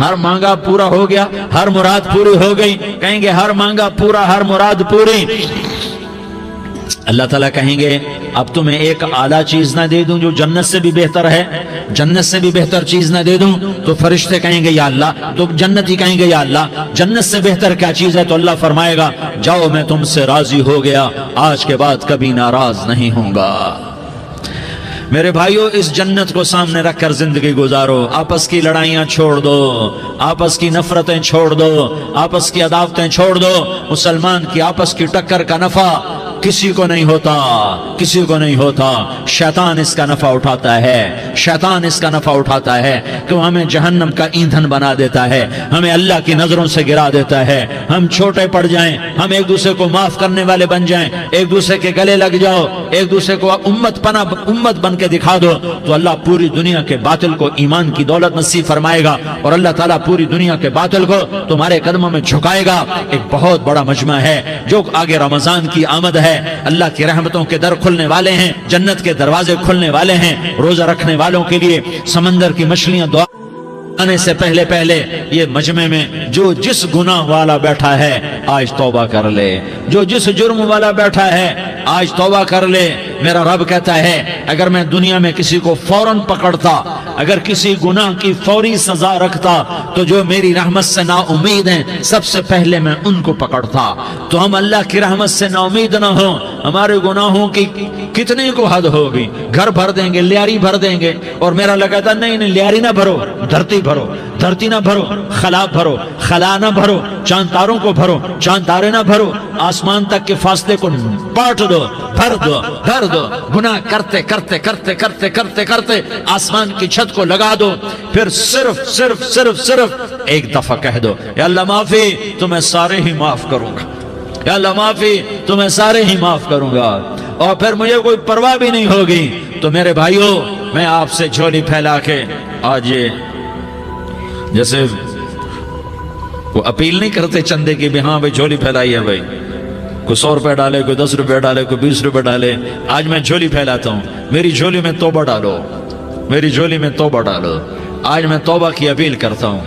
ہر مانگا پورا ہو گیا، ہر مراد پوری ہو گئی، کہیں گے ہر مانگا پورا، ہر مراد پوری۔ اللہ تعالیٰ کہیں گے اب تمہیں ایک اعلیٰ چیز نہ دے دوں جو جنت سے بھی بہتر ہے، جنت سے بھی بہتر چیز نہ دے دوں؟ تو فرشتے کہیں گے یا اللہ، تو جنتی کہیں گے یا اللہ جنت سے بہتر کیا چیز ہے؟ تو اللہ فرمائے گا جاؤ میں تم سے راضی ہو گیا، آج کے بعد کبھی ناراض نہیں ہوں گا۔ میرے بھائیو، اس جنت کو سامنے رکھ کر زندگی گزارو، آپس کی لڑائیاں چھوڑ دو، آپس کی نفرتیں چھوڑ دو، آپس کی عداوتیں چھوڑ دو۔ مسلمان کی آپس کی ٹکر کا نفع کسی کو نہیں ہوتا، کسی کو نہیں ہوتا۔ شیطان اس کا نفع اٹھاتا ہے، شیطان اس کا نفع اٹھاتا ہے کہ وہ ہمیں جہنم کا ایندھن بنا دیتا ہے، ہمیں اللہ کی نظروں سے گرا دیتا ہے، ہم چھوٹے پڑ جائیں، ہم ایک دوسرے کو معاف کرنے والے بن جائیں، ایک دوسرے کے گلے لگ جاؤ، ایک دوسرے کو امت بن کے دکھا دو، تو اللہ پوری دنیا کے باطل کو ایمان کی دولت نصیب فرمائے گا، اور اللہ تعالیٰ پوری دنیا کے باطل کو تمہارے قدموں میں جھکائے گا۔ ایک بہت بڑا مجمع ہے جو آگے رمضان کی آمد ہے، اللہ کی رحمتوں کے در کھلنے والے ہیں، جنت کے دروازے کھلنے والے ہیں، روزہ رکھنے والوں کے لیے سمندر کی مچھلیاں دعا آنے سے پہلے یہ مجمع میں جو جس گناہ والا بیٹھا ہے آج توبہ کر لے، جو جس جرم والا بیٹھا ہے آج توبہ کر لے۔ میرا رب کہتا ہے اگر میں دنیا میں کسی کو فوراً پکڑتا، اگر کسی گناہ کی فوری سزا رکھتا، تو جو میری رحمت سے نا امید ہیں سب سے پہلے میں ان کو پکڑتا۔ تو ہم اللہ کی رحمت سے نا امید نہ ہوں، ہمارے گناہوں کی کتنی کو حد ہوگی، گھر بھر دیں گے، لیاری بھر دیں گے، اور میرا لگا تھا نہیں لیاری نہ بھرو، دھرتی بھرو، دھرتی نہ بھرو، خلا بھرو، خلا نہ بھرو، چاند تاروں کو بھرو، چاند تارے نہ بھرو، آسمان تک کے فاصلے کو بانٹ دو، بھر دو، بھر دو، گناہ کرتے کرتے کرتے کرتے کرتے کرتے آسمان کی چھت کو لگا دو، پھر صرف صرف صرف صرف ایک دفعہ کہہ دو یا اللہ معافی، تو میں سارے ہی معاف کروں گا، یا اللہ معافی، تو میں سارے ہی معاف کروں گا، اور پھر مجھے کوئی پرواہ بھی نہیں ہوگی۔ تو میرے بھائیوں، میں آپ سے جھولی پھیلا کے آج یہ جیسے وہ اپیل نہیں کرتے چندے کی بھی ہاں بھائی جھولی پھیلائی ہے، بھائی کوئی 100 روپے ڈالے، کوئی 10 روپے ڈالے، کوئی 20 روپے ڈالے، آج میں جھولی پھیلاتا ہوں، میری جھولی میں توبہ ڈالو، میری جھولی میں توبہ ڈالو۔ آج میں توبہ کی اپیل کرتا ہوں،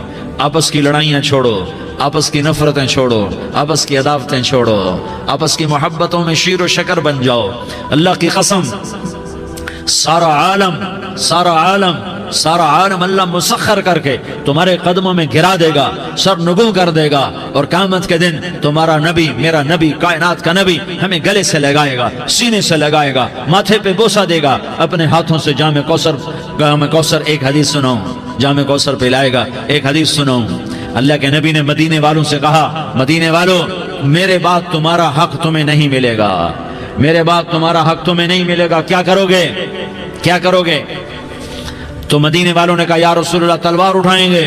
آپس کی لڑائیاں چھوڑو، آپس کی نفرتیں چھوڑو، آپس کی عداوتیں چھوڑو، آپس کی محبتوں میں شیر و شکر بن جاؤ۔ اللہ کی قسم سارا عالم اللہ مسخر کر کے تمہارے قدموں میں گرا دے گا، سر نگوں کر دے گا، اور قیامت کے دن تمہارا نبی، میرا نبی، کائنات کا نبی ہمیں گلے سے لگائے گا، سینے سے لگائے گا، ماتھے پہ بوسہ دے گا، اپنے ہاتھوں سے جام کوثر ایک حدیث سناؤں، جام کوثر پلائے گا، ایک حدیث سناؤں۔ اللہ کے نبی نے مدینے والوں سے کہا، مدینے والوں میرے بعد تمہارا حق تمہیں نہیں ملے گا، میرے بعد تمہارا حق تمہیں نہیں ملے گا، کیا کرو گے، کیا کرو گے؟ تو مدینے والوں نے کہا یا رسول اللہ تلوار اٹھائیں گے،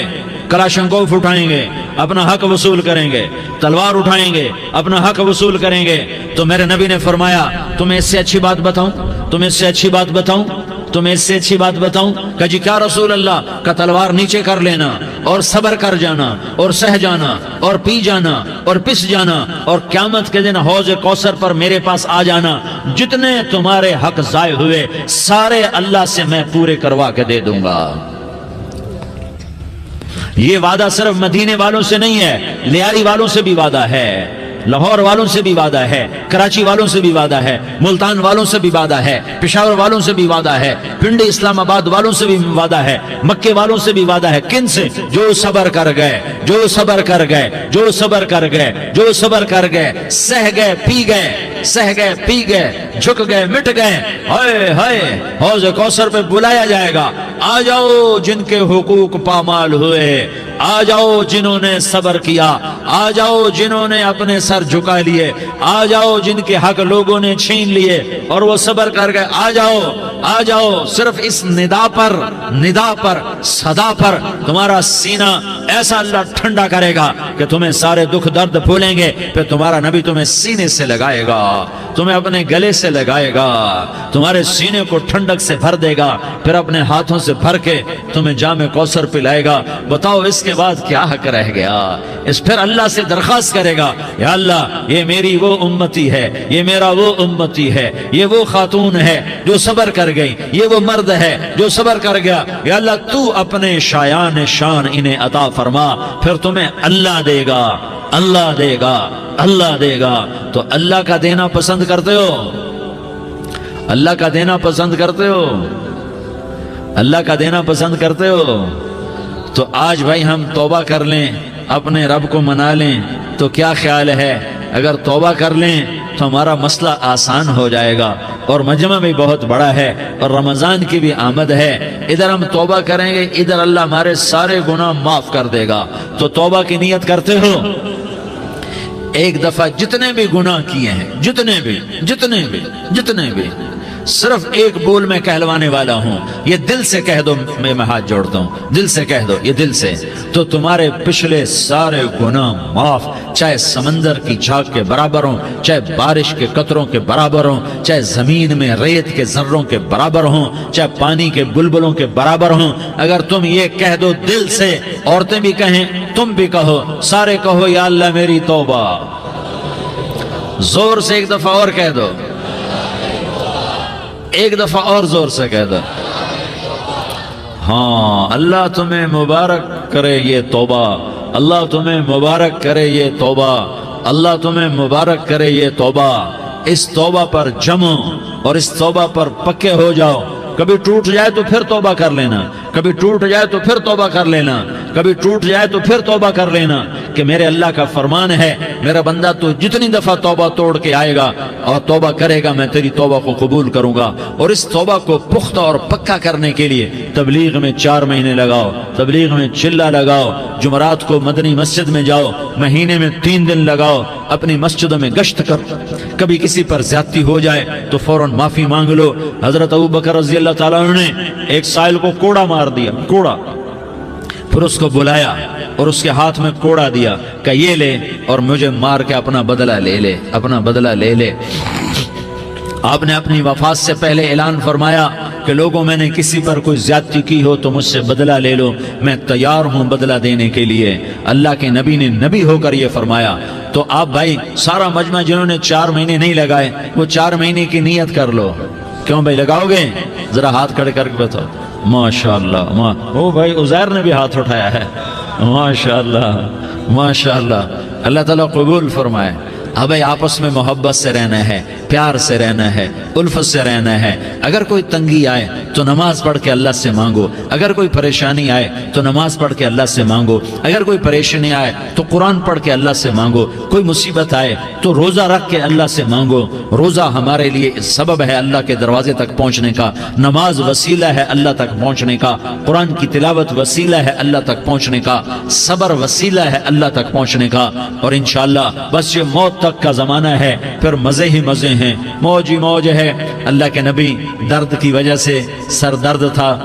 کلاشنکوف اٹھائیں گے، اپنا حق وصول کریں گے، تلوار اٹھائیں گے، اپنا حق وصول کریں گے۔ تو میرے نبی نے فرمایا تمہیں اس سے اچھی بات بتاؤں، تمہیں اس سے اچھی بات بتاؤں، تمہیں اس سے اچھی بات بتاؤں؟ کہ جی کیا رسول اللہ؟ کا تلوار نیچے کر لینا، اور صبر کر جانا، اور سہ جانا، اور پی جانا، اور پس جانا، اور قیامت کے دن حوض کوثر پر میرے پاس آ جانا، جتنے تمہارے حق ضائع ہوئے سارے اللہ سے میں پورے کروا کے دے دوں گا۔ یہ وعدہ صرف مدینے والوں سے نہیں ہے، لیاری والوں سے بھی وعدہ ہے، لاہور والوں سے بھی وعدہ ہے، کراچی والوں سے بھی وعدہ ہے، ملتان والوں سے بھی وعدہ ہے، پشاور والوں سے بھی وعدہ ہے، پنڈی اسلام آباد والوں سے بھی وعدہ ہے، مکے والوں سے بھی وعدہ ہے۔ کن سے؟ جو صبر کر گئے، جو صبر کر گئے، جو صبر کر گئے، جو صبر کر گئے، سہ گئے، پی گئے، سہ گئے، پی گئے، جھک گئے، مٹ گئے، ہائے ہائے حوض کوثر پہ بلایا جائے گا، آ جاؤ جن کے حقوق پامال ہوئے، آ جاؤ جنہوں نے صبر کیا، آ جاؤ جنہوں نے اپنے سر جھکا لیے، آ جاؤ جن کے حق لوگوں نے چھین لیے اور وہ صبر کر گئے، آ جاؤ، آ جاؤ۔ صرف اس ندا پر صدا پر تمہارا سینہ ایسا اللہ ٹھنڈا کرے گا کہ تمہیں سارے دکھ درد بھولیں گے، پھر تمہارا نبی تمہیں سینے سے لگائے گا، تمہیں اپنے گلے سے لگائے گا، تمہارے سینے کو ٹھنڈک سے بھر دے گا، پھر اپنے ہاتھوں سے سے بھر کے تمہیں جام کوثر پلائے گا. بتاؤ اس کے بعد کیا حق رہ گیا؟ اس پھر اللہ سے درخواست کرے گا یا اللہ یہ میری وہ امتی ہے، یہ میرا وہ امتی ہے، یہ وہ خاتون ہے جو صبر کر گئی، یہ وہ مرد ہے جو صبر کر گیا. یا اللہ تو اپنے شایان شان انہیں عطا فرما. پھر تمہیں اللہ دے گا، اللہ دے گا، اللہ دے گا. تو اللہ کا دینا پسند کرتے ہو؟ اللہ کا دینا پسند کرتے ہو؟ اللہ کا دینا پسند کرتے ہو؟ تو آج بھائی ہم توبہ کر لیں، اپنے رب کو منا لیں. تو کیا خیال ہے اگر توبہ کر لیں تو ہمارا مسئلہ آسان ہو جائے گا. اور مجمع بھی بہت بڑا ہے اور رمضان کی بھی آمد ہے. ادھر ہم توبہ کریں گے، ادھر اللہ ہمارے سارے گناہ معاف کر دے گا. تو توبہ کی نیت کرتے ہو؟ ایک دفعہ جتنے بھی گناہ کیے ہیں، جتنے بھی صرف ایک بول میں کہلوانے والا ہوں، یہ دل سے کہہ دو. میں ہاتھ جوڑتا ہوں، دل سے کہہ دو، یہ دل سے. تو تمہارے پچھلے سارے گناہ معاف، چاہے سمندر کی جھاگ کے برابر ہوں، چاہے بارش کے قطروں کے برابر ہوں، چاہے زمین میں ریت کے ذروں کے برابر ہوں، چاہے پانی کے بلبلوں کے برابر ہوں. اگر تم یہ کہہ دو دل سے، عورتیں بھی کہیں، تم بھی کہو، سارے کہو یا اللہ میری توبہ. زور سے ایک دفعہ اور کہہ دو، ایک دفعہ اور زور سے کہہ دو. ہاں، اللہ تمہیں مبارک کرے یہ توبہ، اللہ تمہیں مبارک کرے یہ توبہ، اللہ تمہیں مبارک کرے یہ توبہ. اس توبہ پر جمو اور اس توبہ پر پکے ہو جاؤ. کبھی ٹوٹ جائے تو پھر توبہ کر لینا، کبھی ٹوٹ جائے تو پھر توبہ کر لینا، کبھی ٹوٹ جائے تو پھر توبہ کر لینا. کہ میرے اللہ کا فرمان ہے میرا بندہ تو جتنی دفعہ توبہ توڑ کے آئے گا اور توبہ کرے گا میں تیری توبہ کو قبول کروں گا. اور اس توبہ کو پختہ اور پکا کرنے کے لیے تبلیغ میں 4 مہینے لگاؤ، تبلیغ میں چلہ لگاؤ، جمعرات کو مدنی مسجد میں جاؤ، مہینے میں 3 دن لگاؤ، اپنی مسجدوں میں گشت کرو. کبھی کسی پر زیادتی ہو جائے تو فوراً معافی مانگ لو. حضرت ابوبکر رضی اللہ تعالیٰ عنہ نے ایک سائل کو کوڑا مار دیا، کوڑا. پھر اس کو بلایا اور اس کے ہاتھ میں کوڑا دیا کہ یہ لے اور مجھے مار کے اپنا بدلہ لے لے، اپنا بدلہ لے لے. آپ نے اپنی وفات سے پہلے اعلان فرمایا کہ لوگوں میں نے کسی پر کوئی زیادتی کی ہو تو مجھ سے بدلہ لے لو، میں تیار ہوں بدلہ دینے کے لیے. اللہ کے نبی نے نبی ہو کر یہ فرمایا. تو آپ بھائی سارا مجمع جنہوں نے 4 مہینے نہیں لگائے وہ 4 مہینے کی نیت کر لو. کیوں بھائی لگاؤ گے؟ ذرا ہاتھ کھڑے کر کے بتاؤ. ماشاءاللہ. وہ بھائی عزیر نے بھی ہاتھ اٹھایا ہے. ماشاءاللہ ماشاءاللہ. اللہ تعالیٰ قبول فرمائے. اب بھائی آپس میں محبت سے رہنا ہے، پیار سے رہنا ہے، الفت سے رہنا ہے. اگر کوئی تنگی آئے تو نماز پڑھ کے اللہ سے مانگو، اگر کوئی پریشانی آئے تو نماز پڑھ کے اللہ سے مانگو، اگر کوئی پریشانی آئے تو قرآن پڑھ کے اللہ سے مانگو، کوئی مصیبت آئے تو روزہ رکھ کے اللہ سے مانگو. روزہ ہمارے لیے سبب ہے اللہ کے دروازے تک پہنچنے کا، نماز وسیلہ ہے اللہ تک پہنچنے کا، قرآن کی تلاوت وسیلہ ہے اللہ تک پہنچنے کا، صبر وسیلہ ہے اللہ تک پہنچنے کا. اور انشاءاللہ بس یہ موت تک کا زمانہ ہے، پھر مزے ہی مزے ہیں، موج ہی موج ہے. اللہ کے نبی درد کی وجہ سے سر درد تھا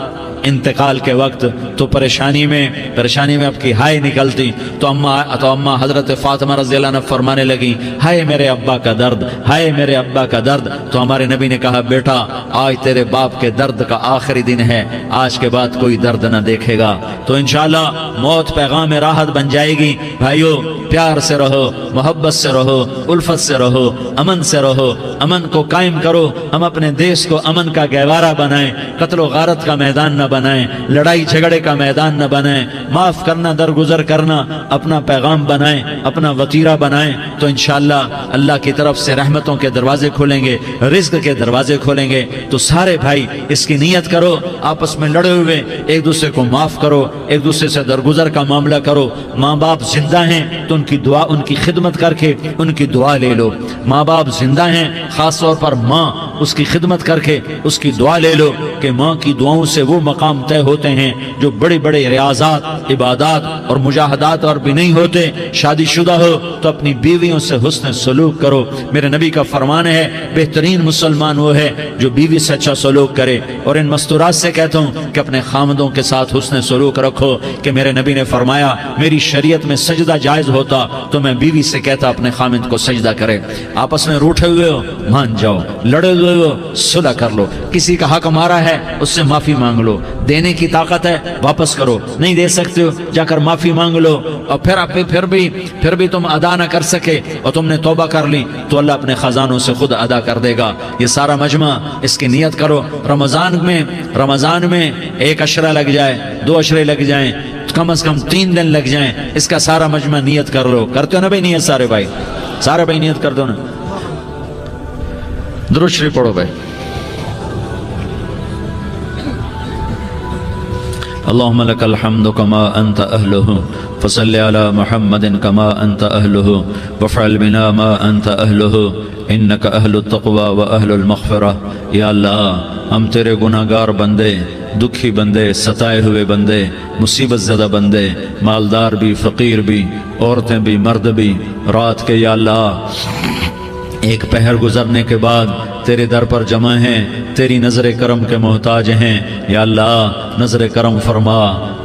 انتقال کے وقت، تو پریشانی میں اب کی ہائے نکلتی تو اماں حضرت فاطمہ رضی اللہ عنہ فرمانے لگی ہائے میرے ابا کا درد، ہائے میرے ابا کا درد. تو ہمارے نبی نے کہا بیٹا آج تیرے باپ کے درد کا آخری دن ہے، آج کے بعد کوئی درد نہ دیکھے گا. تو انشاءاللہ موت پیغام راحت بن جائے گی. بھائیو پیار سے رہو، محبت سے رہو، الفت سے رہو، امن سے رہو، امن کو قائم کرو. ہم اپنے دیش کو امن کا گہوارہ بنائیں، قتل و غارت کا میدان نہ بنائیں، لڑائی جھگڑے کا میدان نہ بنائیں، معاف کرنا درگزر کرنا اپنا پیغام بنائیں، اپنا وتیرہ بنائیں. تو انشاءاللہ اللہ کی طرف سے رحمتوں کے دروازے کھولیں گے، رزق کے دروازے کھولیں گے. تو سارے بھائی اس کی نیت کرو، آپس میں لڑے ہوئے ایک دوسرے کو معاف کرو، ایک دوسرے سے درگزر کا معاملہ کرو. ماں باپ زندہ ہیں تو ان کی دعا، ان کی خدمت کر کے ان کی دعا لے لو. ماں باپ زندہ ہیں، خاص طور پر ماں، اس کی خدمت کر کے اس کی دعا لے لو کہ ماں کی دعاؤں سے وہ مقام طے ہوتے ہیں جو بڑے بڑے ریاضات، عبادات اور مجاہدات اور بھی نہیں ہوتے. شادی شدہ ہو تو اپنی بیویوں سے حسن سلوک کرو. میرے نبی کا فرمان ہے بہترین مسلمان وہ ہے جو بیوی سے اچھا سلوک کرے. اور ان مستورات سے کہتا ہوں کہ اپنے خامدوں کے ساتھ حسن سلوک رکھو. کہ میرے نبی نے فرمایا میری شریعت میں سجدہ جائز ہوتا تو میں بیوی سے کہتا اپنے خامد کو سجدہ کرے. آپس میں روٹھے ہوئے ہو مان جاؤ، لڑے ہوئے لو، صلح کر لو، کسی کا حق مارا ہے اس سے معافی مانگ لو، دینے کی طاقت ہے واپس کرو، نہیں دے سکتے ہو جا کر معافی مانگ لو، اور پھر بھی تم ادا نہ کر سکے اور تم نے توبہ کر لی تو اللہ اپنے خزانوں سے خود ادا کر دے گا۔ یہ سارا مجمع اس کی نیت کرو، رمضان میں 1 عشرہ لگ جائے، 2 عشرے لگ جائیں، کم از کم 3 دن لگ جائیں، اس کا سارا مجمع نیت کر لو۔ کرتے ہو نا بھائی نیت؟ سارے بھائی نیت کر دو نا، درود شریف پڑھو بھائی۔ اللهم لك الحمد كما أنت أهله فصل على محمد كما أنت أهله وافعل بنا ما أنت أهله إنك أهل التقوى وأهل المغفرة۔ یا اللہ ہم تیرے گناہگار بندے، دکھی بندے، ستائے ہوئے بندے، مصیبت زدہ بندے، مالدار بھی، فقیر بھی، عورتیں بھی، مرد بھی، رات کے یا اللہ ایک پہر گزرنے کے بعد تیرے در پر جمع ہیں، تیری نظر کرم کے محتاج ہیں۔ یا اللہ نظر کرم فرما،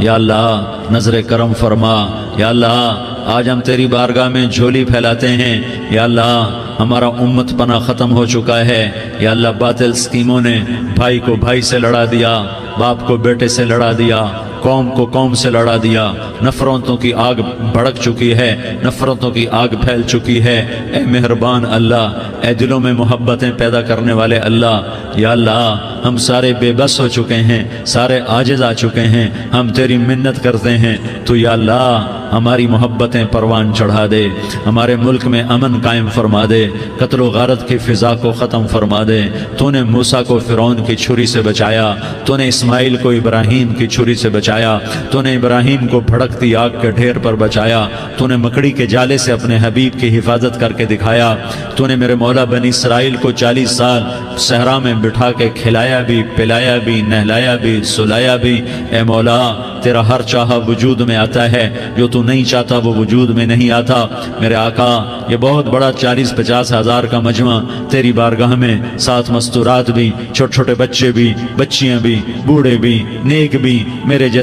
یا اللہ نظر کرم فرما، یا اللہ آج ہم تیری بارگاہ میں جھولی پھیلاتے ہیں۔ یا اللہ ہمارا امت پناہ ختم ہو چکا ہے، یا اللہ باطل سکیموں نے بھائی کو بھائی سے لڑا دیا، باپ کو بیٹے سے لڑا دیا، قوم کو قوم سے لڑا دیا، نفرتوں کی آگ بھڑک چکی ہے، نفرتوں کی آگ پھیل چکی ہے۔ اے مہربان اللہ، اے دلوں میں محبتیں پیدا کرنے والے اللہ، یا اللہ ہم سارے بے بس ہو چکے ہیں، سارے عاجز آ چکے ہیں، ہم تیری منت کرتے ہیں تو یا اللہ ہماری محبتیں پروان چڑھا دے، ہمارے ملک میں امن قائم فرما دے، قتل و غارت کی فضا کو ختم فرما دے۔ تو نے موسیٰ کو فرعون کی چھری سے بچایا، تو نے اسماعیل کو ابراہیم کی چھری سے بچایا، تو نے ابراہیم کو بھڑکتی آگ کے ڈھیر پر بچایا، تو نے مکڑی کے جالے سے اپنے حبیب کی حفاظت کر کے دکھایا، تو نے میرے مولا بنی اسرائیل کو 40 سال صحرا میں بٹھا کے کھلایا بھی، پلایا بھی، نہلایا بھی، سلایا بھی۔ اے مولا تیرا ہر چاہا وجود میں آتا ہے، جو تو نہیں چاہتا وہ وجود میں نہیں آتا۔ میرے آقا یہ بہت بڑا 40-50 ہزار کا مجمع تیری بارگاہ میں، 7 مستورات بھی، چھوٹے چھوٹے بچے بھی، بچیاں بھی، بوڑھے بھی، نیک بھی، میرے جیسے